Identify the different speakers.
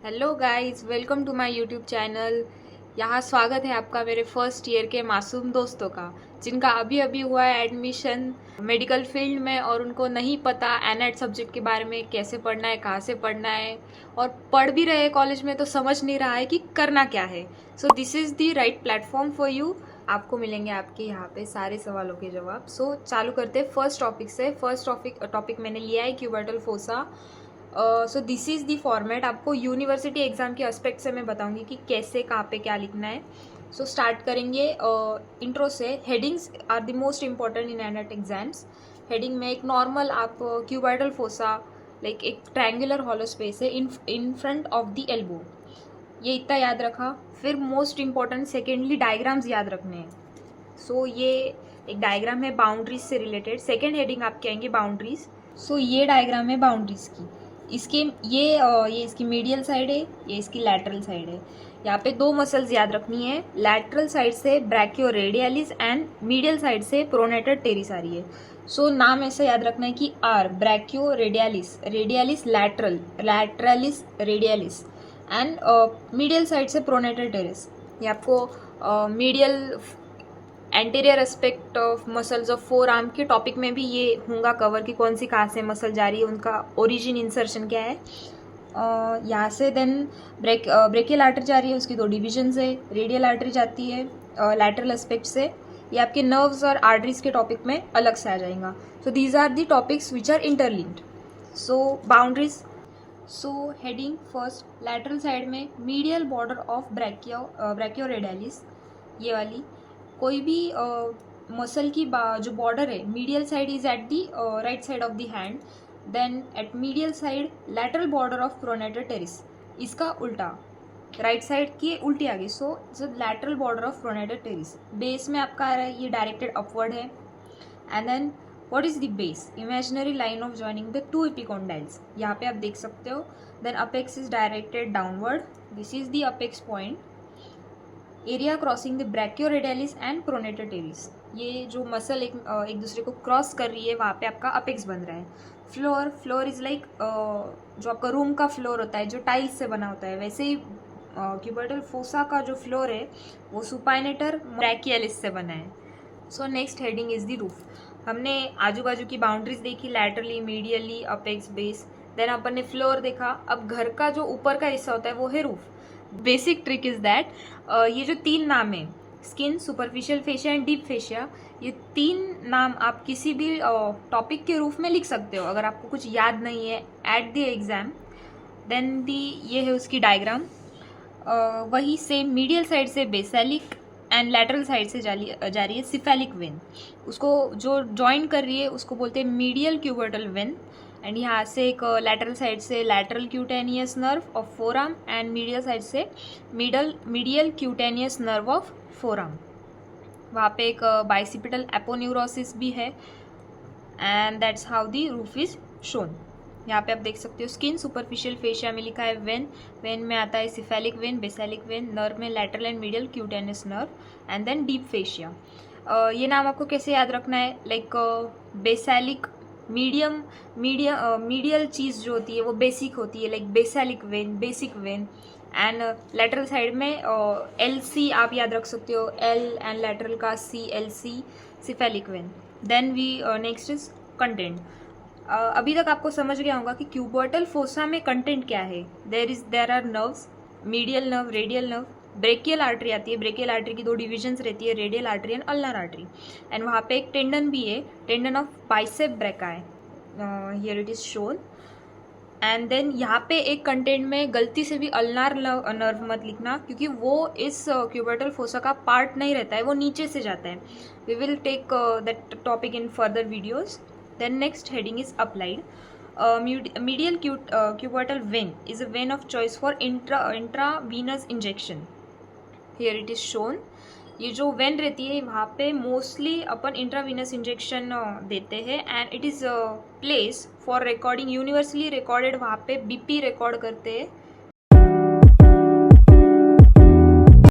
Speaker 1: Hello guys, welcome to my YouTube channel. यहाँ स्वागत है आपका मेरे फर्स्ट ईयर के मासूम दोस्तों का, जिनका अभी अभी हुआ है एडमिशन मेडिकल फील्ड में और उनको नहीं पता एनएट सब्जेक्ट के बारे में, कैसे पढ़ना है, कहाँ से पढ़ना है, और पढ़ भी रहे हैं कॉलेज में तो समझ नहीं रहा है कि करना क्या है। सो this is the right platform for you. आपको मिलेंगे आपके यहाँ पे सारे सवालों के जवाब। सो चालू करते हैं फर्स्ट टॉपिक से। फर्स्ट टॉपिक मैंने लिया है cubital fossa. So this is the format. आपको यूनिवर्सिटी एग्ज़ाम के एस्पेक्ट से मैं बताऊंगी कि कैसे कहाँ पे क्या लिखना है। सो स्टार्ट करेंगे इंट्रो से। Headings are the most important in anat exams. Heading में एक नॉर्मल आप क्यूबर्टल फोसा, लाइक एक ट्रायंगुलर हॉलो स्पेस है in front of the elbow, ये इतना याद रखा। फिर मोस्ट इम्पॉर्टेंट सेकेंडली डायग्राम्स याद रखने हैं। सो ये एक डायग्राम है बाउंड्रीज से रिलेटेड। सेकेंड हेडिंग आपके आएंगे बाउंड्रीज। सो ये डायग्राम है बाउंड्रीज की। इसके ये इसकी मीडियल साइड है, ये इसकी लैटरल साइड है। यहाँ पे दो मसल्स याद रखनी है। लैटरल साइड से ब्रैकियोरेडियलिस एंड मीडियल साइड से प्रोनेटर टेरिस आ रही है। सो नाम ऐसे याद रखना है कि R brachioradialis, radialis lateral, lateralis radialis and medial side से प्रोनेटर टेरिस। ये आपको medial anterior aspect of muscles of forearm के टॉपिक में भी ये होगा कवर कि कौन सी कहाँ से मसल जा रही है, उनका ओरिजिन इंसर्शन क्या है। यहाँ से देन ब्रेकियल आर्टरी जा रही है, उसकी दो डिविजन्स है। रेडियल आर्टरी जाती है लैटरल एस्पेक्ट से। ये आपके नर्व्स और आर्टरीज के टॉपिक में अलग से आ जाएगा। So these are the topics which are interlinked. So boundaries. So heading first, lateral side में मीडियल बॉर्डर ऑफ ब्रैकियोरेडियलिस, ये वाली कोई भी मसल की जो बॉर्डर है, medial side is at the right side of the hand, then at medial side lateral border of pronator teres, इसका उल्टा राइट साइड की उल्टी आ गई। So lateral border of pronator teres. Base में आपका आ रहा है, ये डायरेक्टेड अपवर्ड है। And then what is the base? Imaginary line of joining the two epicondyles, यहाँ पे आप देख सकते हो। Then apex is directed downward, this is the apex point. Area crossing the brachioradialis and pronator teres, ये जो muscle एक दूसरे को क्रॉस कर रही है, वहाँ पे आपका अपेक्स बन रहा है। फ्लोर इज लाइक जो आपका रूम का फ्लोर होता है, जो टाइल्स से बना होता है, वैसे ही क्यूबर्टल फोसा का जो फ्लोर है वो सुपाइनेटर ब्रैकियलिस से बना है। So next heading is the roof. हमने आजू बाजू की बाउंड्रीज देखी, laterally, medially, apex, base. Then अपन ने फ्लोर देखा। अब घर का जो ऊपर का हिस्सा होता है वो है roof. Basic trick is that ये जो तीन नाम है, skin, superficial fascia and deep fascia, ये तीन नाम आप किसी भी टॉपिक के रूप में लिख सकते हो अगर आपको कुछ याद नहीं है एट द एग्जाम। देन दी ये है उसकी डायग्राम। वही सेम मीडियल साइड से बेसैलिक एंड लैटरल साइड से जा रही है सिफेलिक वेन। उसको जो ज्वाइन कर रही है उसको बोलते हैं मीडियल क्यूबर्टल वेन। एंड यहाँ से एक लैटरल साइड से lateral cutaneous nerve of forearm and medial side से medial cutaneous nerve of forearm. वहाँ पे एक बाइसिपिटल एपोन्यूरोसिस भी है। And that's how the roof is shown. यहाँ पे आप देख सकते हो स्किन, सुपरफिशियल फेशिया में लिखा है वेन, वेन में आता है cephalic vein, basilic vein, nerve में lateral and medial cutaneous nerve and then deep fascia. ये नाम आपको कैसे याद रखना है? लाइक बेसैलिक मीडियल चीज़ जो होती है वो बेसिक होती है, like basilic vein, basic vein. And lateral side में एल सी आप याद रख सकते हो, एल एंड लैटरल का C, L C, cephalic vein. Then we next is content. अभी तक आपको समझ गया होगा कि क्यूबर्टल फोसा में कंटेंट क्या है। There are nerves, medial nerve, radial nerve, brachial artery आती है। ब्रेकियल आर्टरी की दो डिविजन्स रहती है, radial artery and ulnar artery. And वहाँ पे एक टेंडन भी है, tendon of bicep brachii, here it is shown. And then यहाँ पे एक कंटेंट में गलती से भी अल्नार नर्व मत लिखना, क्योंकि वो इस क्यूबर्टल फोसा का पार्ट नहीं रहता है, वो नीचे से जाता है। We will take that topic in further videos. Then next heading is applied. medial cubital vein is a vein of choice for intravenous injection. Here it is shown. ये जो वेन रहती है वहाँ पे मोस्टली अपन इंट्रावीनस इंजेक्शन देते हैं and it is place for recording, universally recorded. वहाँ पे बीपी रिकॉर्ड करते हैं